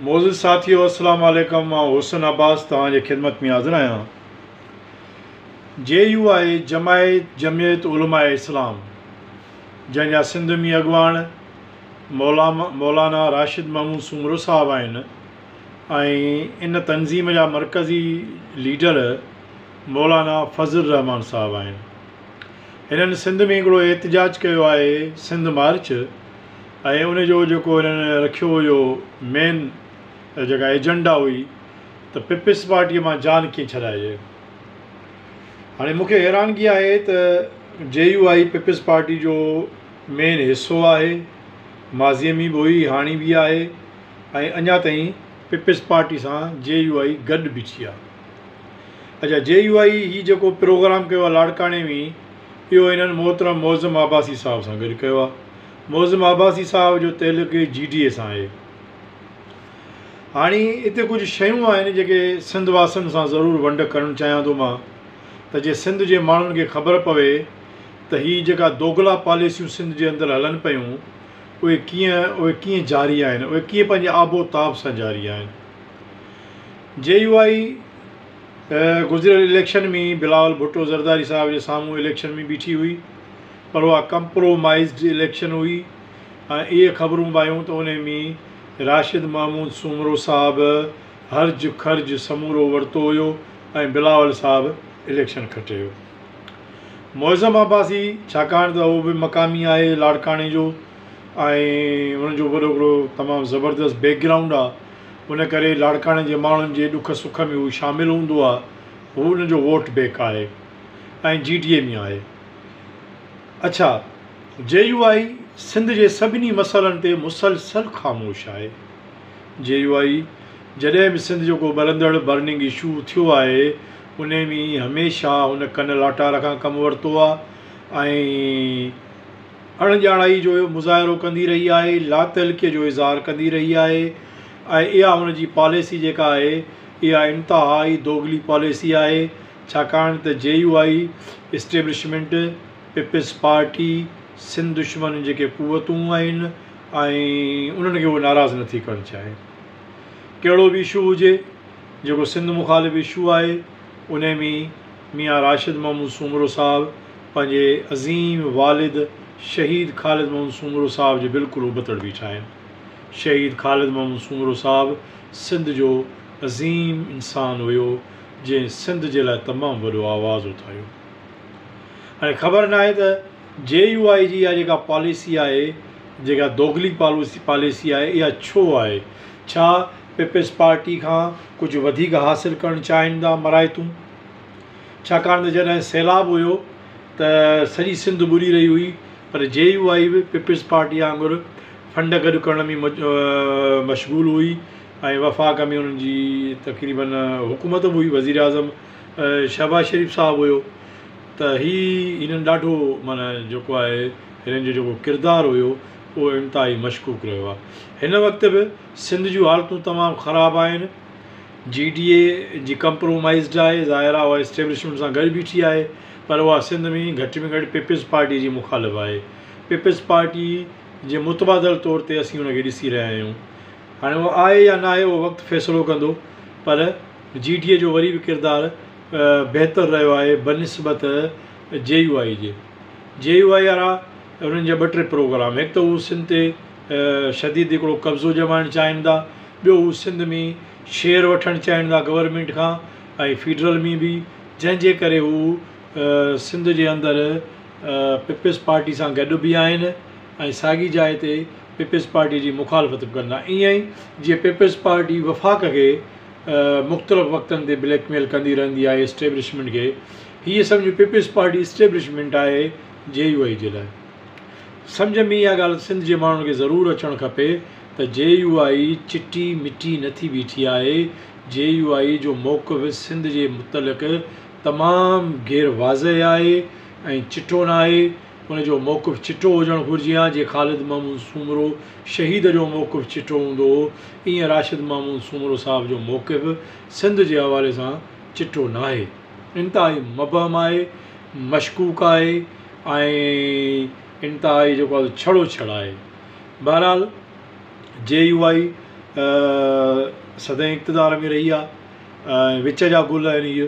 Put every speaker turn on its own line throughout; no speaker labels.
मोज़िज़ साथियों, अस्सलाम वालेकुम। मां हुसन अब्बास तव्हांजे ख़िदमत में हाज़िर आहियां। JUI जमियत उलमा इस्लाम, जंहिंजा सिंध में अॻुवाण मौलाना राशिद महमूद सूमरो साहब आहिनि ऐं इन तंज़ीम जा मरकज़ी लीडर मौलाना फज़ल रहमान साहब आहिनि। हिननि सिंध में हिकिड़ो एहतजाज कयो आहे, सिंध मार्च, ऐं उन जो जेको हिननि रखियो हुयो मेन जेका एजेंडा हुई त पीपल्स पार्टीअ मां जान कीअं छॾाइजे। हाणे मूंखे हैरानगी आहे त JUI पीपल्स पार्टी जो मेन हिसो आहे, माज़ीअ में बि हुई, हाणे बि आहे, ऐं अञा ताईं पीपल्स पार्टी सां JUI गॾु बीठी आहे। अच्छा, JUI ही जेको प्रोग्राम कयो आहे लाड़काणे में, इहो हिननि मोहतरम मोज़म आबासी साहब सां गॾु कयो आहे। मोज़म आबासी साहब जो तइल्लुक़ GDA सां आहे। हाणे हिते कुझु शयूं आहिनि जेके सिंध वासियुनि सां ज़रूरु वंड करणु चाहियां थो मां, त जे सिंध जे माण्हुनि खे ख़बर पवे त हीअ जेका दोगला पॉलिसियूं सिंध जे अंदरि हलनि पियूं उहे कीअं जारी आहिनि, उहे कीअं पंहिंजे आबो ताब सां जारी आहिनि। JUI गुज़िरियल इलेक्शन में बिलावल भुट्टो ज़रदारी साहब जे साम्हूं इलेक्शन में बीठी हुई, पर उहा कंप्रोमाइज़्ड इलेक्शन हुई ऐं इहे ख़बरूं बि आयूं त उन में राशिद महमूद सूमरो साहब हर्ज खर्ज समूरो वरितो हुयो ऐं बिलावल साहब इलेक्शन खटियो। मोज़म अब्बासी, छाकाणि त उहो बि मक़ामी आहे लाड़काणे जो ऐं उनजो वॾो हिकिड़ो तमामु ज़बरदस्त बैकग्राउंड आहे, उन करे लाड़काणे जे माण्हुनि जे ॾुख सुख में हू शामिलु हूंदो आहे, हू उनजो वोट बैंक आहे ऐं GDA में आहे। अच्छा, JUI सिंध जे सभिनी मसइलनि ते मुसलसल ख़ामोश आहे। JUI जॾहिं बि सिंध जो को ॿलंदड़ बर्निंग इशू थियो आहे उन में हमेशह हुन कन लाटार खां कमु वरितो आहे ऐं अणॼाणाई जो मुज़ाहिरो कंदी रही आहे, लातइल्क़ीअ जो इज़हार कंदी रही आहे ऐं इहा हुनजी पॉलिसी जेका आहे इहा इंतिहाई दोगली पॉलिसी आहे। छाकाणि त JUI इस्टेब्लिशमेंट, पीपल्स पार्टी, सिंध दुश्मन जेके कुवतूं आहिनि ऐं उन्हनि खे उहो नाराज़ नथी करणु चाहे। कहिड़ो बि इशू हुजे, जेको सिंध मुखालिफ़ इशू आहे, उन में मियां राशिद महमूद सूमरो साहब पंहिंजे अज़ीम वालिद शहीद ख़ालिद महमूद सूमरो साहब जे बिल्कुलु उबतड़ बीठा आहिनि। शहीद ख़ालिद महमूद सूमरो साहब सिंध जो अज़ीम इंसानु हुयो जंहिं सिंध जे लाइ तमामु वॾो आवाज़ु उथायो। हाणे ख़बर न आहे त JUI जी इहा जेका पॉलिसी आहे, जेका दोगली पॉलिसी आहे, इहा छो आहे? छा पीपल्स पार्टी खां कुझु वधीक हासिलु करणु चाहिनि था मराइतूं? छाकाणि त जॾहिं सैलाब हुयो त सॼी सिंध ॿुॾी रही हुई, पर JUI बि पीपल्स पार्टी वांगुरु फंड गॾु करण में मशगूलु हुई ऐं वफ़ाक़ में उन्हनि जी तक़रीबन हुकूमत बि हुई, वज़ीर आज़म शहबाज़ शरीफ़ साहब हुयो। त हिननि ॾाढो माना जेको आहे हिननि जो जेको किरदारु हुयो उहो इंतिहाई मशकूक रहियो आहे। हिन वक़्तु बि सिंध जूं हालतूं तमामु ख़राबु आहिनि। GDA जी कंप्रोमाइज़्ड आहे, ज़ाहिर आहे उहा इस्टेब्लिशमेंट सां गॾु बीठी आहे, पर उहा सिंध में घटि में घटि पीपल्स पार्टी जी मुखालिफ़ आहे। पीपल्स पार्टी जे मुतबादल तौर ते असीं उनखे ॾिसी रहिया आहियूं। हाणे उहो आहे या न आहे उहो वक़्तु फ़ैसिलो कंदो, पर GDA जो वरी बि किरदारु बहितरु रहियो आहे बनिस्बत JUI जे। JUI वारा उन्हनि जा 2-3 प्रोग्राम, हिकु त हू सिंध ते शदीद हिकिड़ो कब्ज़ो जमाइणु चाहिनि था, ॿियो हू सिंध में शेयर वठणु चाहिनि था गवर्नमेंट खां ऐं फेडरल में बि, जंहिंजे करे हू सिंध जे अंदरि पीपल्स पार्टी सां गॾु बि आहिनि ऐं साॻी जाइ ते पीपल्स पार्टी जी मुखालिफ़त बि कंदा। ईअं ई जीअं पीपल्स पार्टी वफ़ाक़ खे मुख़्तलिफ़ वक़्तनि ते ब्लैकमेल कंदी रहंदी आहे इस्टेब्लिशमेंट खे, हीअ सम्झो पीपल्स पार्टी इस्टेब्लिशमेंट आहे JUI जे लाइ। सम्झ में इहा ॻाल्हि सिंध जे माण्हुनि खे ज़रूरु अचणु खपे त JUI चिटी मिटी नथी बीठी आहे। JUI जो मौक़िफ़ सिंध जे मुतलिक़ तमामु गैर वाज़ह आहे ऐं चिटो न आहे। उनजो मौक़िफ़ चिटो हुजणु घुरिजे हा। जीअं ख़ालिद महमूद सूमरो शहीद जो मौक़िफ़ चिटो हूंदो हो, ईअं राशिद महमूद सूमरो साहब जो मौक़िफ़ सिंध जे हवाले सां चिटो न आहे। इंतिहाई मबहम आहे, मशकूक आहे ऐं इंतिहाई जेको आहे छड़ो छड़ आहे। बहरहाल JUI सदाईं इक़्तिदार में रही आहे। विच जा गुल आहिनि इहे,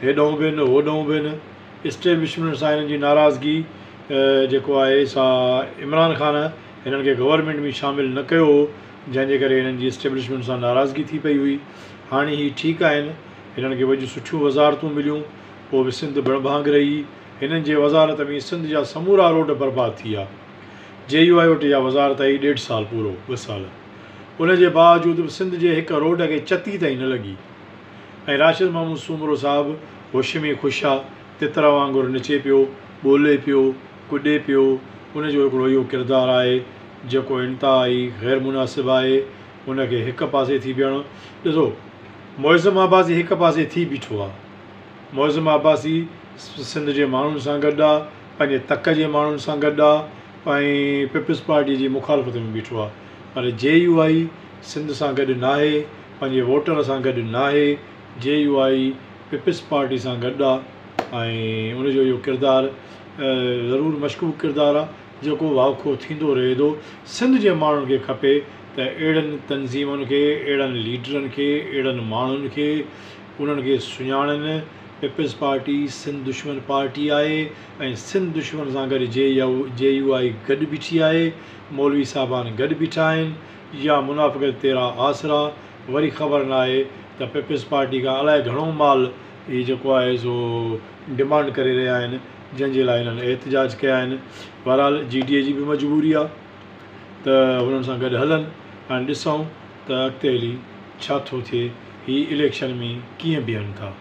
हेॾां बि आहिनि होॾां बि आहिनि। इस्टेब्लिशमेंट सां हिननि जी नाराज़गी जेको आहे सा इमरान ख़ान हिननि खे गवर्नमेंट में शामिलु न कयो हो, जंहिंजे करे हिननि जी इस्टेब्लिशमेंट सां नाराज़गी थी पई हुई। हाणे हीअ ठीकु आहिनि, हिननि खे वॾियूं सुठियूं वज़ारतूं मिलियूं, पोइ बि सिंध बणभांग रही। हिननि जे वज़ारत में सिंध जा समूरा रोड बर्बादु थी विया। JUI वटि इहा वज़ारत आई 1.5 साल पूरो 2 साल, उनजे बावजूदि बि सिंध जे हिकु रोड खे चती ताईं न लॻी। ऐं राशिद महमूद सूमरो साहिबु होश में ख़ुशि आहे, तितरा वांगुरु नचे पियो, ॿोले पियो, कुॾे पियो। उनजो हिकिड़ो इहो किरदारु आहे जेको इंतिहाई ग़ैर मुनासिबु आहे, उनखे हिकु पासे थी बीहणो। ॾिसो, मुइज़्ज़म अब्बासी हिकु पासे थी बीठो आहे। मुइज़्ज़म अब्बासी सिंध जे माण्हुनि सां गॾु आहे, पंहिंजे तक जे माण्हुनि सां गॾु आहे ऐं पीपल्स पार्टी जी मुखालफ़त में बीठो आहे। पर JUI सिंध सां गॾु नाहे, पंहिंजे वोटर सां गॾु नाहे। JUI पीपल्स पार्टी सां गॾु आहे ऐं उनजो इहो किरदारु ज़रूरु मशकूक किरदारु आहे, जेको वाखो थींदो रहे थो। सिंध जे माण्हुनि खे खपे त अहिड़नि तनज़ीमुनि खे, अहिड़नि लीडरनि खे, अहिड़नि माण्हुनि खे उन्हनि खे सुञाणनि। पीपल्स पार्टी सिंध दुश्मन पार्टी आहे ऐं सिंध दुश्मन सां गॾु JUI गॾु बीठी आहे। मौलवी साहिबान गॾु बीठा आहिनि या मुनाफ़िक़त तेरा आसरा। वरी ख़बर न आहे त पीपल्स पार्टी खां अलाए घणो माल हीअ जेको आहे सो डिमांड करे रहिया आहिनि, जंहिंजे लाइ हिननि एहतिजाज कया आहिनि। बहरहाल GDA जी बि मजबूरी आहे त हुननि सां गॾु हलनि ऐं ॾिसूं त अॻिते हली छा थो थिए, हीअ इलेक्शन में कीअं बीहनि था।